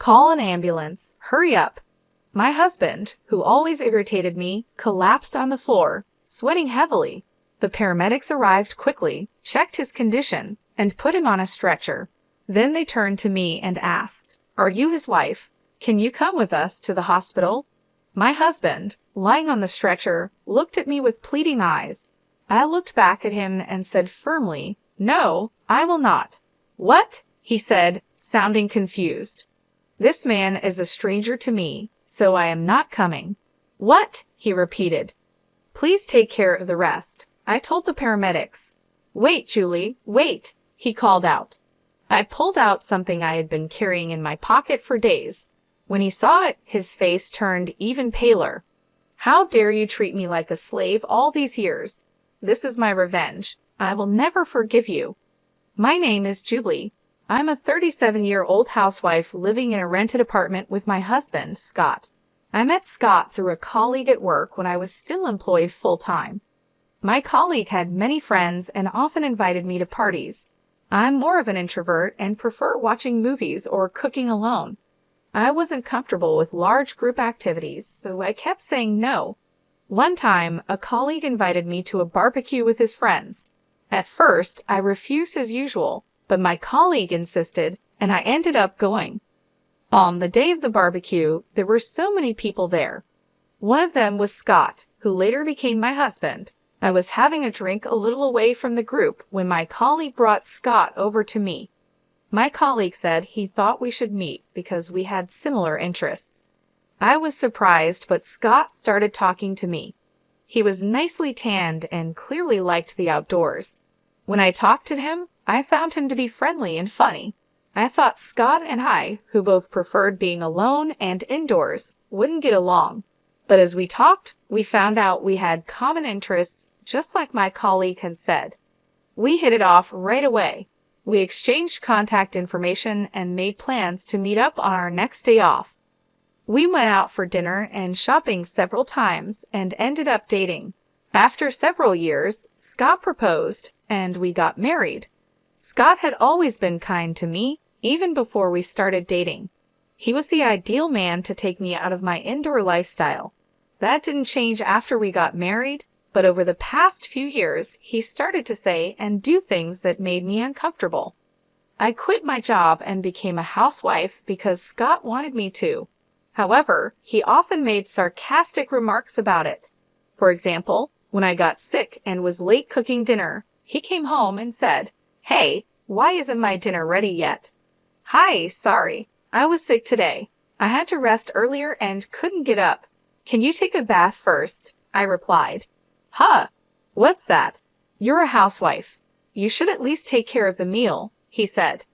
Call an ambulance. Hurry up. My husband, who always irritated me, collapsed on the floor, sweating heavily. The paramedics arrived quickly, checked his condition, and put him on a stretcher. Then they turned to me and asked, "Are you his wife? Can you come with us to the hospital?" My husband, lying on the stretcher, looked at me with pleading eyes. I looked back at him and said firmly, "No, I will not." "What?" he said, sounding confused. "This man is a stranger to me, so I am not coming." "What?" he repeated. "Please take care of the rest," I told the paramedics. "Wait, Julie, wait," he called out. I pulled out something I had been carrying in my pocket for days. When he saw it, his face turned even paler. "How dare you treat me like a slave all these years? This is my revenge. I will never forgive you." "My name is Julie. I'm a 37-year-old housewife living in a rented apartment with my husband, Scott. I met Scott through a colleague at work when I was still employed full-time. My colleague had many friends and often invited me to parties. I'm more of an introvert and prefer watching movies or cooking alone. I wasn't comfortable with large group activities, so I kept saying no. One time, a colleague invited me to a barbecue with his friends. At first, I refused as usual, but my colleague insisted, and I ended up going. On the day of the barbecue, there were so many people there. One of them was Scott, who later became my husband. I was having a drink a little away from the group when my colleague brought Scott over to me. My colleague said he thought we should meet because we had similar interests. I was surprised, but Scott started talking to me. He was nicely tanned and clearly liked the outdoors. When I talked to him, I found him to be friendly and funny. I thought Scott and I, who both preferred being alone and indoors, wouldn't get along. But as we talked, we found out we had common interests, just like my colleague had said. We hit it off right away. We exchanged contact information and made plans to meet up on our next day off. We went out for dinner and shopping several times and ended up dating. After several years, Scott proposed, and we got married. Scott had always been kind to me, even before we started dating. He was the ideal man to take me out of my indoor lifestyle. That didn't change after we got married, but over the past few years, he started to say and do things that made me uncomfortable. I quit my job and became a housewife because Scott wanted me to. However, he often made sarcastic remarks about it. For example, when I got sick and was late cooking dinner, he came home and said, "Hey, why isn't my dinner ready yet?" "Hi, sorry. I was sick today. I had to rest earlier and couldn't get up. Can you take a bath first?" I replied. "Huh? What's that? You're a housewife. You should at least take care of the meal," he said.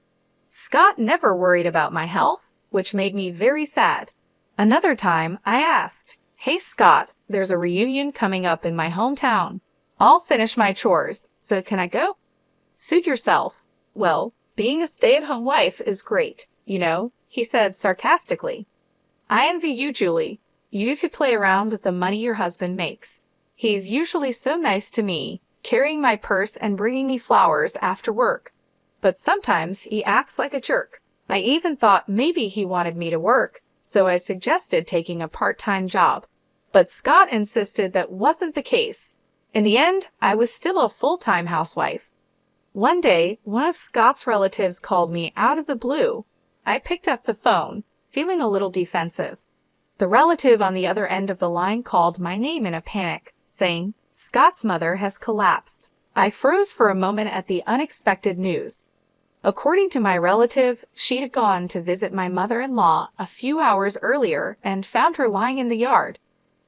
Scott never worried about my health, which made me very sad. Another time, I asked, "Hey Scott, there's a reunion coming up in my hometown. I'll finish my chores, so can I go?" "Suit yourself. Well, being a stay-at-home wife is great, you know," he said sarcastically. "I envy you, Julie. You could play around with the money your husband makes. He's usually so nice to me, carrying my purse and bringing me flowers after work. But sometimes he acts like a jerk. I even thought maybe he wanted me to work, so I suggested taking a part-time job. But Scott insisted that wasn't the case. In the end, I was still a full-time housewife. One day, one of Scott's relatives called me out of the blue. I picked up the phone, feeling a little defensive. The relative on the other end of the line called my name in a panic, saying, "Scott's mother has collapsed." I froze for a moment at the unexpected news. According to my relative, she had gone to visit my mother-in-law a few hours earlier and found her lying in the yard.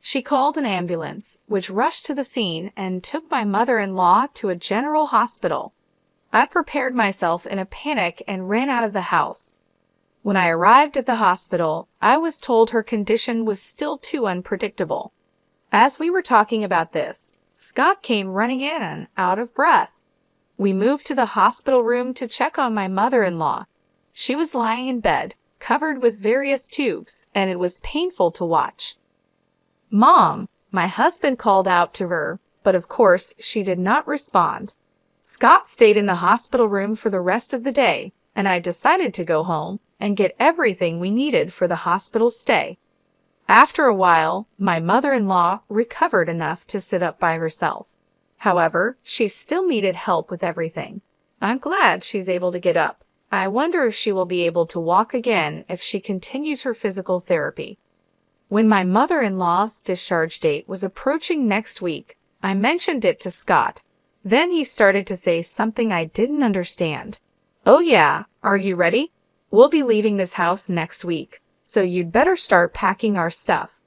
She called an ambulance, which rushed to the scene and took my mother-in-law to a general hospital. I prepared myself in a panic and ran out of the house. When I arrived at the hospital, I was told her condition was still too unpredictable. As we were talking about this, Scott came running in, out of breath. We moved to the hospital room to check on my mother-in-law. She was lying in bed, covered with various tubes, and it was painful to watch. "Mom," my husband called out to her, but of course she did not respond. Scott stayed in the hospital room for the rest of the day, and I decided to go home and get everything we needed for the hospital stay. After a while, my mother-in-law recovered enough to sit up by herself. However, she still needed help with everything. I'm glad she's able to get up. I wonder if she will be able to walk again if she continues her physical therapy. When my mother-in-law's discharge date was approaching next week, I mentioned it to Scott. Then he started to say something I didn't understand. "Oh yeah, are you ready? We'll be leaving this house next week, so you'd better start packing our stuff."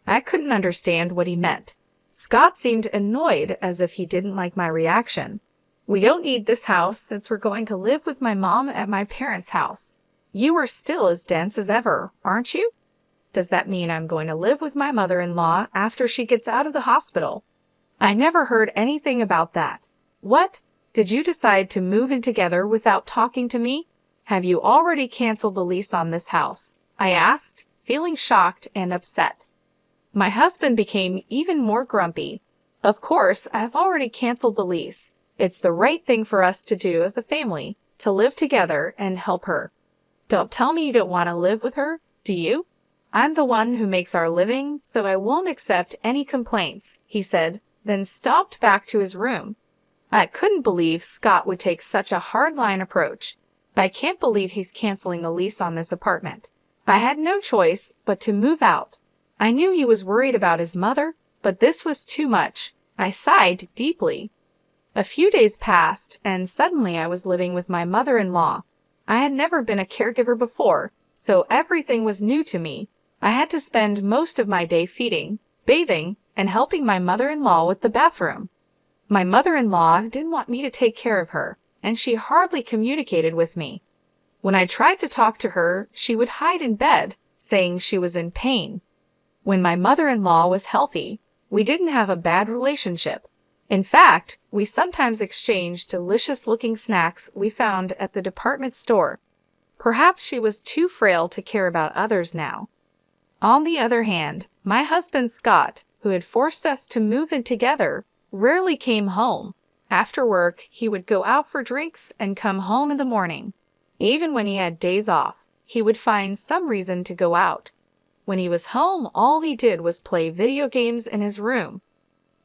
I couldn't understand what he meant. Scott seemed annoyed, as if he didn't like my reaction. "We don't need this house since we're going to live with my mom at my parents' house. You are still as dense as ever, aren't you? Does that mean I'm going to live with my mother-in-law after she gets out of the hospital?" I never heard anything about that. What? Did you decide to move in together without talking to me? Have you already canceled the lease on this house? I asked, feeling shocked and upset. My husband became even more grumpy. "Of course, I've already canceled the lease. It's the right thing for us to do as a family, to live together and help her." "Don't tell me you don't want to live with her, do you?" "I'm the one who makes our living, so I won't accept any complaints," he said, then stopped back to his room. I couldn't believe Scott would take such a hardline approach. I can't believe he's canceling the lease on this apartment. I had no choice but to move out. I knew he was worried about his mother, but this was too much. I sighed deeply. A few days passed, and suddenly I was living with my mother-in-law. I had never been a caregiver before, so everything was new to me. I had to spend most of my day feeding, bathing, and helping my mother-in-law with the bathroom. My mother-in-law didn't want me to take care of her, and she hardly communicated with me. When I tried to talk to her, she would hide in bed, saying she was in pain. When my mother-in-law was healthy, we didn't have a bad relationship. In fact, we sometimes exchanged delicious-looking snacks we found at the department store. Perhaps she was too frail to care about others now. On the other hand, my husband Scott, who had forced us to move in together, rarely came home. After work, he would go out for drinks and come home in the morning. Even when he had days off, he would find some reason to go out. When he was home, all he did was play video games in his room.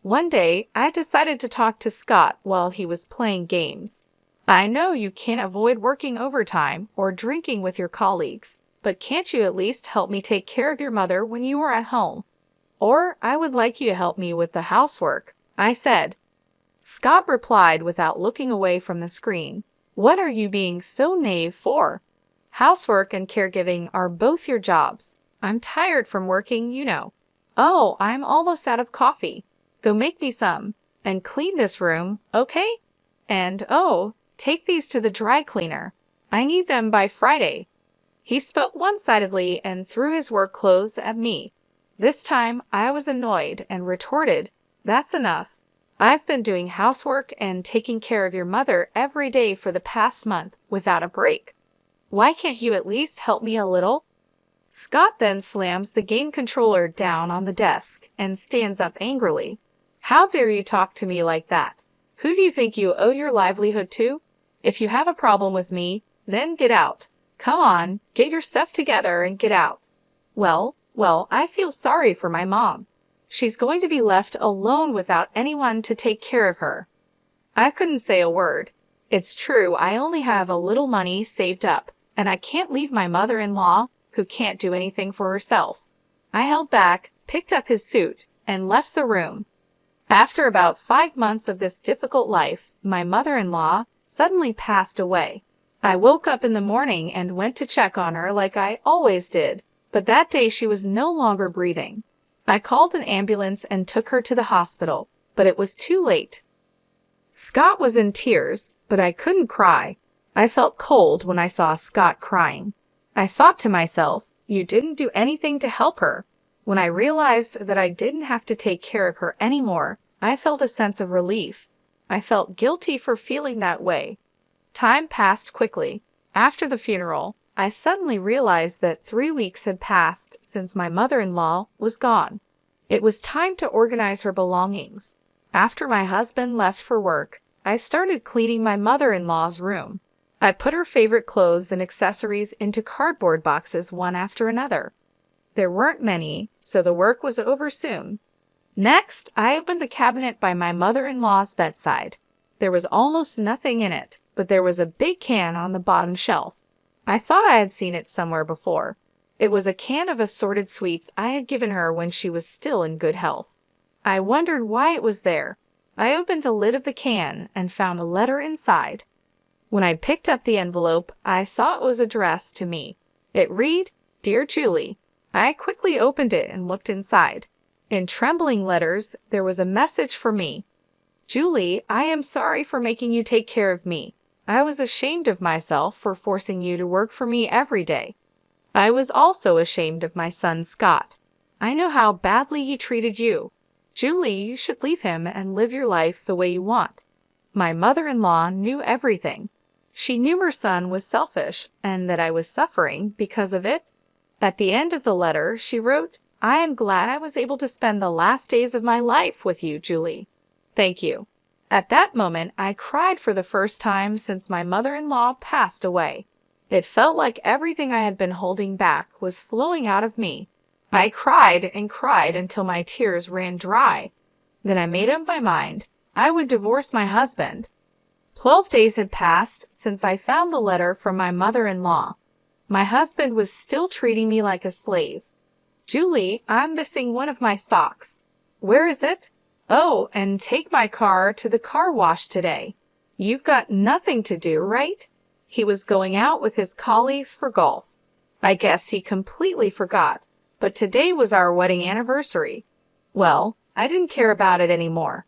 One day, I decided to talk to Scott while he was playing games. "I know you can't avoid working overtime or drinking with your colleagues, but can't you at least help me take care of your mother when you are at home? Or I would like you to help me with the housework," I said. Scott replied without looking away from the screen. "What are you being so naive for? Housework and caregiving are both your jobs. I'm tired from working, you know. Oh, I'm almost out of coffee. Go make me some. And clean this room, okay? And oh, take these to the dry cleaner. I need them by Friday." He spoke one-sidedly and threw his work clothes at me. This time, I was annoyed and retorted, "That's enough. I've been doing housework and taking care of your mother every day for the past month without a break. Why can't you at least help me a little?" Scott then slams the game controller down on the desk and stands up angrily. "How dare you talk to me like that? Who do you think you owe your livelihood to? If you have a problem with me, then get out. Come on, get your stuff together and get out." Well, I feel sorry for my mom. She's going to be left alone without anyone to take care of her. I couldn't say a word. It's true, I only have a little money saved up, and I can't leave my mother-in-law, who can't do anything for herself. I held back, picked up his suit, and left the room. After about 5 months of this difficult life, my mother-in-law suddenly passed away. I woke up in the morning and went to check on her like I always did, but that day she was no longer breathing. I called an ambulance and took her to the hospital, but it was too late. Scott was in tears, but I couldn't cry. I felt cold when I saw Scott crying. I thought to myself, you didn't do anything to help her. When I realized that I didn't have to take care of her anymore, I felt a sense of relief. I felt guilty for feeling that way. Time passed quickly. After the funeral, I suddenly realized that 3 weeks had passed since my mother-in-law was gone. It was time to organize her belongings. After my husband left for work, I started cleaning my mother-in-law's room. I put her favorite clothes and accessories into cardboard boxes one after another. There weren't many, so the work was over soon. Next, I opened the cabinet by my mother-in-law's bedside. There was almost nothing in it, but there was a big can on the bottom shelf. I thought I had seen it somewhere before. It was a can of assorted sweets I had given her when she was still in good health. I wondered why it was there. I opened the lid of the can and found a letter inside. When I picked up the envelope, I saw it was addressed to me. It read, "Dear Julie." I quickly opened it and looked inside. In trembling letters, there was a message for me. "Julie, I am sorry for making you take care of me. I was ashamed of myself for forcing you to work for me every day. I was also ashamed of my son Scott. I know how badly he treated you. Julie, you should leave him and live your life the way you want." My mother-in-law knew everything. She knew her son was selfish and that I was suffering because of it. At the end of the letter, she wrote, "I am glad I was able to spend the last days of my life with you, Julie. Thank you." At that moment, I cried for the first time since my mother-in-law passed away. It felt like everything I had been holding back was flowing out of me. I cried and cried until my tears ran dry. Then I made up my mind. I would divorce my husband. 12 days had passed since I found the letter from my mother-in-law. My husband was still treating me like a slave. "Julie, I'm missing one of my socks." "Where is it?" "Oh, and take my car to the car wash today." "You've got nothing to do, right?" He was going out with his colleagues for golf. I guess he completely forgot, but today was our wedding anniversary. Well, I didn't care about it anymore.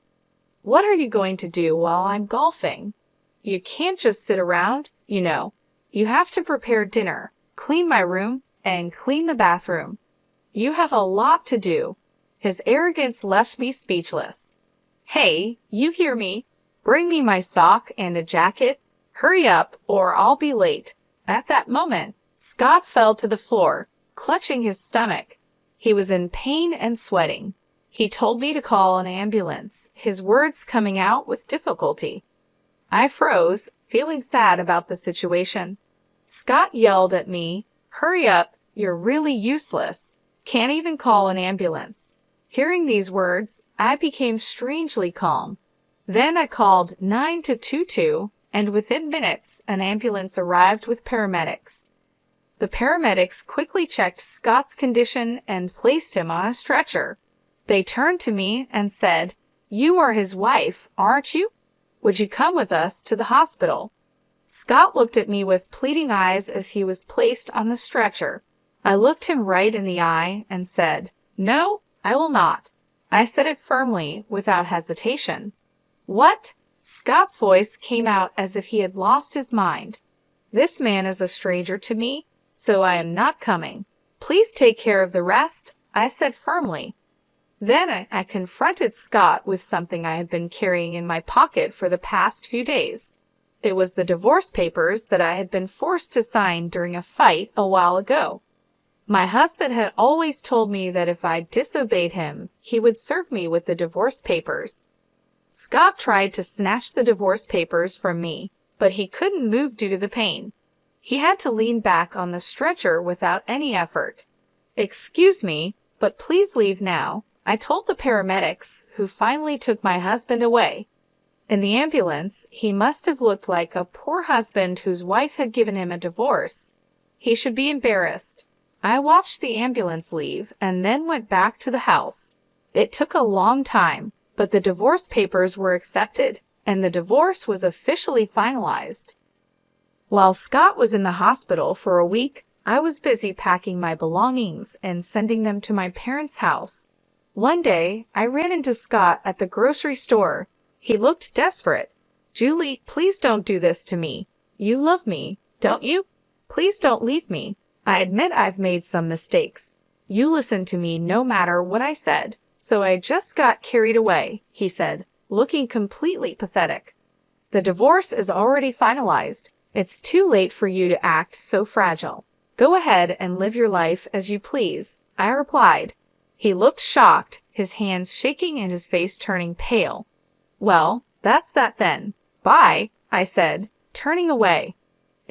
"What are you going to do while I'm golfing?" "You can't just sit around, you know. You have to prepare dinner, clean my room, and clean the bathroom. You have a lot to do." His arrogance left me speechless. "Hey, you hear me? Bring me my sock and a jacket. Hurry up, or I'll be late." At that moment, Scott fell to the floor, clutching his stomach. He was in pain and sweating. He told me to call an ambulance, his words coming out with difficulty. I froze, feeling sad about the situation. Scott yelled at me, "Hurry up, you're really useless. Can't even call an ambulance." Hearing these words, I became strangely calm. Then I called 922, and within minutes, an ambulance arrived with paramedics. The paramedics quickly checked Scott's condition and placed him on a stretcher. They turned to me and said, "You are his wife, aren't you? Would you come with us to the hospital?" Scott looked at me with pleading eyes as he was placed on the stretcher. I looked him right in the eye and said, "No, I will not." I said it firmly, without hesitation. "What?" Scott's voice came out as if he had lost his mind. "This man is a stranger to me, so I am not coming. Please take care of the rest," I said firmly. Then I confronted Scott with something I had been carrying in my pocket for the past few days. It was the divorce papers that I had been forced to sign during a fight a while ago. My husband had always told me that if I disobeyed him, he would serve me with the divorce papers. Scott tried to snatch the divorce papers from me, but he couldn't move due to the pain. He had to lean back on the stretcher without any effort. "Excuse me, but please leave now," I told the paramedics, who finally took my husband away. In the ambulance, he must have looked like a poor husband whose wife had given him a divorce. He should be embarrassed. I watched the ambulance leave and then went back to the house. It took a long time, but the divorce papers were accepted, and the divorce was officially finalized. While Scott was in the hospital for a week, I was busy packing my belongings and sending them to my parents' house. One day, I ran into Scott at the grocery store. He looked desperate. "Julie, please don't do this to me. You love me, don't you? Please don't leave me. I admit I've made some mistakes. You listened to me no matter what I said, so I just got carried away," he said, looking completely pathetic. "The divorce is already finalized. It's too late for you to act so fragile. Go ahead and live your life as you please," I replied. He looked shocked, his hands shaking and his face turning pale. "Well, that's that then. Bye," I said, turning away.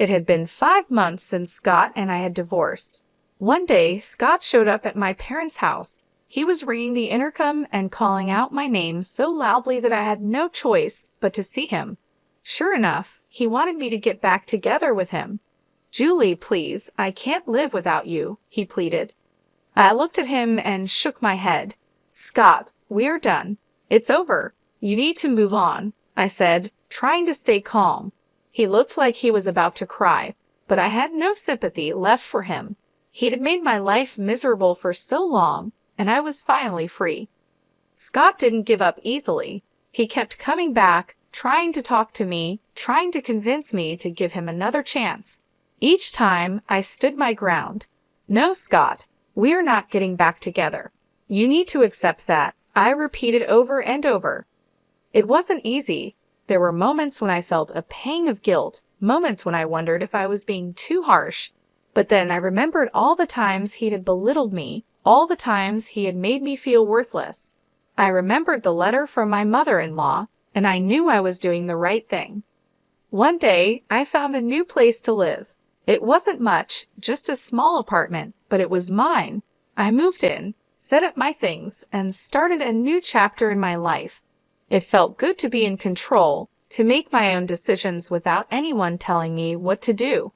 It had been 5 months since Scott and I had divorced. One day, Scott showed up at my parents' house. He was ringing the intercom and calling out my name so loudly that I had no choice but to see him. Sure enough, he wanted me to get back together with him. "Julie, please, I can't live without you," he pleaded. I looked at him and shook my head. "Scott, we're done. It's over. You need to move on," I said, trying to stay calm. He looked like he was about to cry, but I had no sympathy left for him. He had made my life miserable for so long, and I was finally free. Scott didn't give up easily. He kept coming back, trying to talk to me, trying to convince me to give him another chance. Each time, I stood my ground. "No, Scott, we're not getting back together. You need to accept that," I repeated over and over. It wasn't easy. There were moments when I felt a pang of guilt, moments when I wondered if I was being too harsh. But then I remembered all the times he had belittled me, all the times he had made me feel worthless. I remembered the letter from my mother-in-law, and I knew I was doing the right thing. One day, I found a new place to live. It wasn't much, just a small apartment, but it was mine. I moved in, set up my things, and started a new chapter in my life. It felt good to be in control, to make my own decisions without anyone telling me what to do.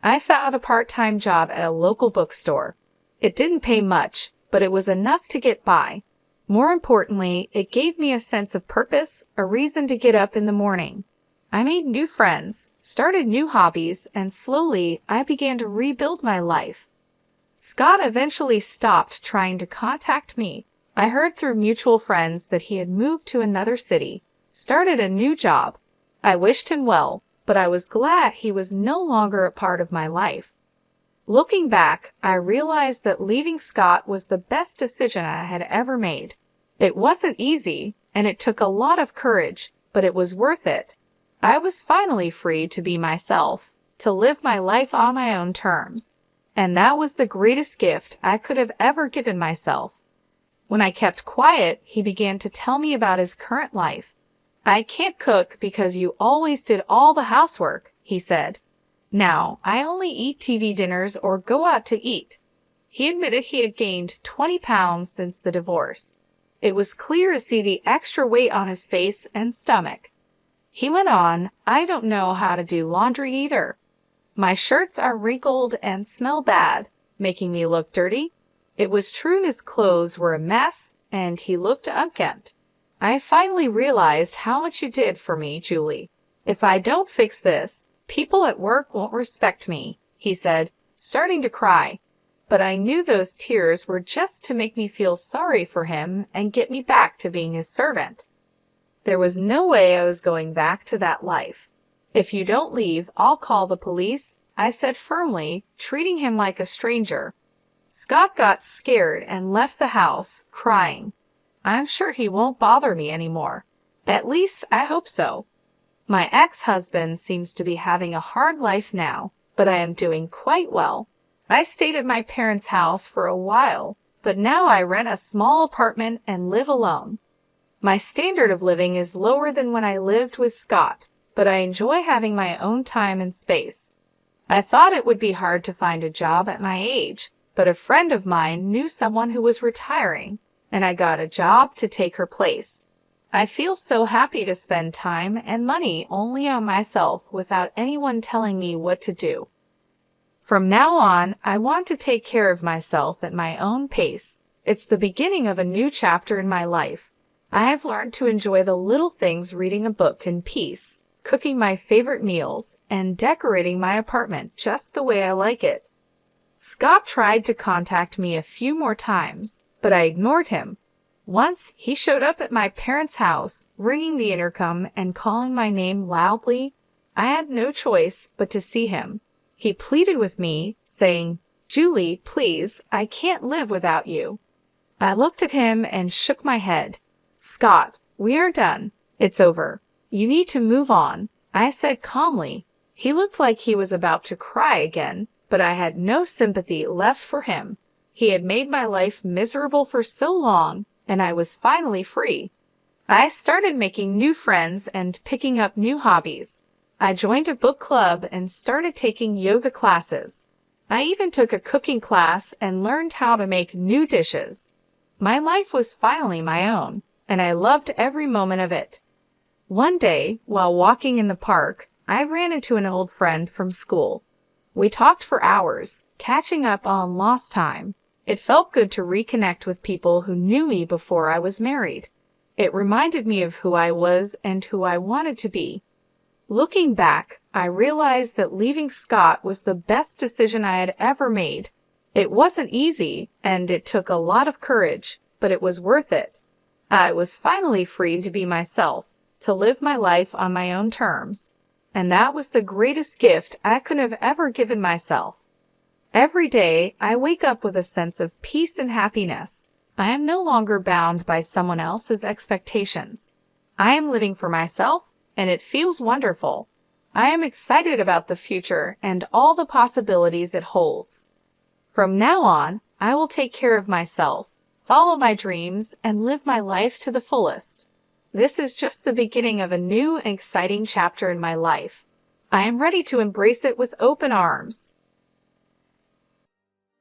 I found a part-time job at a local bookstore. It didn't pay much, but it was enough to get by. More importantly, it gave me a sense of purpose, a reason to get up in the morning. I made new friends, started new hobbies, and slowly I began to rebuild my life. Scott eventually stopped trying to contact me. I heard through mutual friends that he had moved to another city, started a new job. I wished him well, but I was glad he was no longer a part of my life. Looking back, I realized that leaving Scott was the best decision I had ever made. It wasn't easy, and it took a lot of courage, but it was worth it. I was finally free to be myself, to live my life on my own terms. And that was the greatest gift I could have ever given myself. When I kept quiet, he began to tell me about his current life. "I can't cook because you always did all the housework," he said. "Now, I only eat TV dinners or go out to eat." He admitted he had gained 20 pounds since the divorce. It was clear to see the extra weight on his face and stomach. He went on, "I don't know how to do laundry either. My shirts are wrinkled and smell bad, making me look dirty." It was true his clothes were a mess, and he looked unkempt. "I finally realized how much you did for me, Julie. If I don't fix this, people at work won't respect me," he said, starting to cry. But I knew those tears were just to make me feel sorry for him and get me back to being his servant. There was no way I was going back to that life. "If you don't leave, I'll call the police," I said firmly, treating him like a stranger. Scott got scared and left the house, crying. I'm sure he won't bother me anymore. At least, I hope so. My ex-husband seems to be having a hard life now, but I am doing quite well. I stayed at my parents' house for a while, but now I rent a small apartment and live alone. My standard of living is lower than when I lived with Scott, but I enjoy having my own time and space. I thought it would be hard to find a job at my age, but a friend of mine knew someone who was retiring, and I got a job to take her place. I feel so happy to spend time and money only on myself without anyone telling me what to do. From now on, I want to take care of myself at my own pace. It's the beginning of a new chapter in my life. I have learned to enjoy the little things, reading a book in peace, cooking my favorite meals, and decorating my apartment just the way I like it. Scott tried to contact me a few more times, but I ignored him. Once, he showed up at my parents' house, ringing the intercom and calling my name loudly. I had no choice but to see him. He pleaded with me, saying, "Julie, please, I can't live without you." I looked at him and shook my head. "Scott, we are done. It's over. You need to move on," I said calmly. He looked like he was about to cry again, but I had no sympathy left for him. He had made my life miserable for so long, and I was finally free. I started making new friends and picking up new hobbies. I joined a book club and started taking yoga classes. I even took a cooking class and learned how to make new dishes. My life was finally my own, and I loved every moment of it. One day, while walking in the park, I ran into an old friend from school. We talked for hours, catching up on lost time. It felt good to reconnect with people who knew me before I was married. It reminded me of who I was and who I wanted to be. Looking back, I realized that leaving Scott was the best decision I had ever made. It wasn't easy, and it took a lot of courage, but it was worth it. I was finally free to be myself, to live my life on my own terms. And that was the greatest gift I could have ever given myself. Every day, I wake up with a sense of peace and happiness. I am no longer bound by someone else's expectations. I am living for myself, and it feels wonderful. I am excited about the future and all the possibilities it holds. From now on, I will take care of myself, follow my dreams, and live my life to the fullest. This is just the beginning of a new and exciting chapter in my life. I am ready to embrace it with open arms.